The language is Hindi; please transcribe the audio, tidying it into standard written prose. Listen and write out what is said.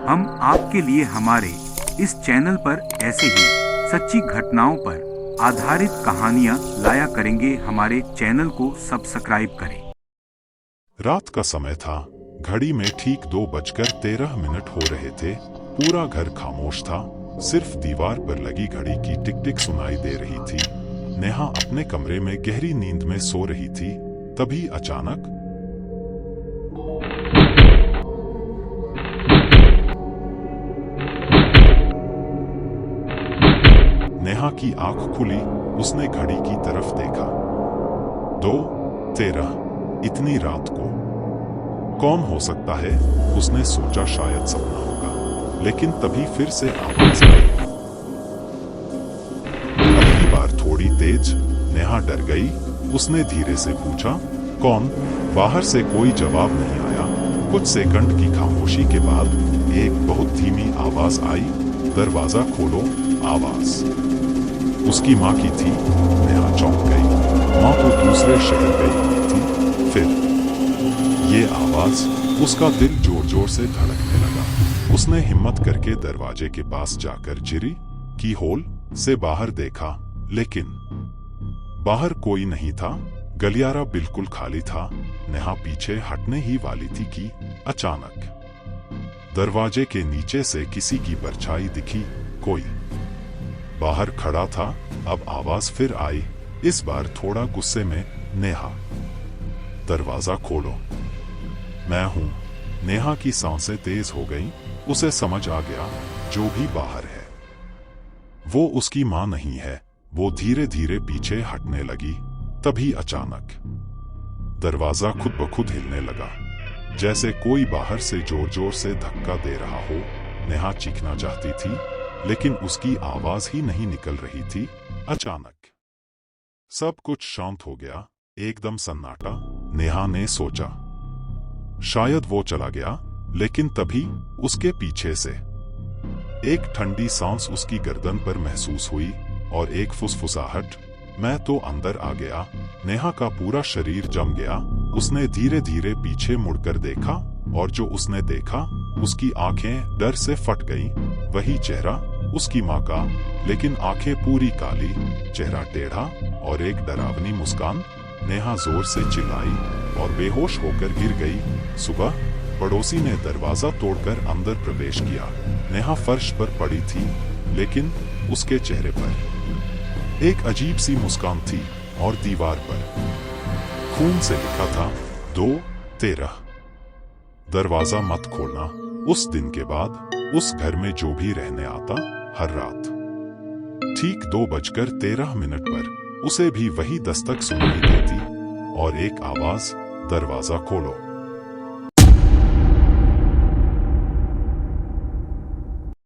हम आपके लिए हमारे इस चैनल पर ऐसे ही सच्ची घटनाओं पर आधारित कहानियां लाया करेंगे। हमारे चैनल को सब्सक्राइब करें। रात का समय था। घड़ी में ठीक 2:13 हो रहे थे। पूरा घर खामोश था। सिर्फ दीवार पर लगी घड़ी की टिक टिक सुनाई दे रही थी। नेहा अपने कमरे में गहरी नींद में सो रही थी। तभी अचानक नेहा की आंख खुली। उसने घड़ी की तरफ देखा। 2:13 इतनी रात को कौन हो सकता है? उसने सोचा शायद सपना होगा, लेकिन तभी फिर से आवाज आई। अब की बार थोड़ी तेज। नेहा डर गई। उसने धीरे से पूछा, कौन? बाहर से कोई जवाब नहीं आया। कुछ सेकंड की खामोशी के बाद एक बहुत धीमी आवाज आई, दरवाजा खोलो। आवाज उसकी माँ की थी। नेहा चौंक गई। माँ तो दूसरे शहर गई हुई थी। फिर ये आवाज, उसका दिल जोर जोर से धड़कने लगा। उसने हिम्मत करके दरवाजे के पास जाकर चिरी की होल से बाहर देखा, लेकिन बाहर कोई नहीं था। गलियारा बिल्कुल खाली था। नेहा पीछे हटने ही वाली थी कि अचानक दरवाजे के नीचे से किसी की परछाई दिखी। कोई बाहर खड़ा था। अब आवाज फिर आई, इस बार थोड़ा गुस्से में, नेहा दरवाजा खोलो, मैं हूं। नेहा की सांसें तेज हो गईं। उसे समझ आ गया, जो भी बाहर है वो उसकी मां नहीं है। वो धीरे धीरे पीछे हटने लगी। तभी अचानक दरवाजा खुद ब खुद हिलने लगा, जैसे कोई बाहर से जोर जोर से धक्का दे रहा हो। नेहा चीखना चाहती थी, लेकिन उसकी आवाज ही नहीं निकल रही थी। अचानक सब कुछ शांत हो गया, एकदम सन्नाटा। नेहा ने सोचा शायद वो चला गया, लेकिन तभी उसके पीछे से एक ठंडी सांस उसकी गर्दन पर महसूस हुई और एक फुसफुसाहट, मैं तो अंदर आ गया। नेहा का पूरा शरीर जम गया। उसने धीरे धीरे पीछे मुड़कर देखा, और जो उसने देखा, उसकी आंखें डर से फट गईं। वही चेहरा, उसकी माँ का, लेकिन आंखें पूरी काली, चेहरा टेढ़ा और एक डरावनी मुस्कान। नेहा जोर से चिल्लाई और बेहोश होकर गिर गई। सुबह पड़ोसी ने दरवाजा तोड़कर अंदर प्रवेश किया। नेहा फर्श पर पड़ी थी, लेकिन उसके चेहरे पर एक अजीब सी मुस्कान थी और दीवार पर खून से लिखा था 2:13। दरवाजा मत खोलना। उस दिन के बाद उस घर में जो भी रहने आता, हर रात ठीक 2:13 पर उसे भी वही दस्तक सुनाई देती और एक आवाज, दरवाजा खोलो।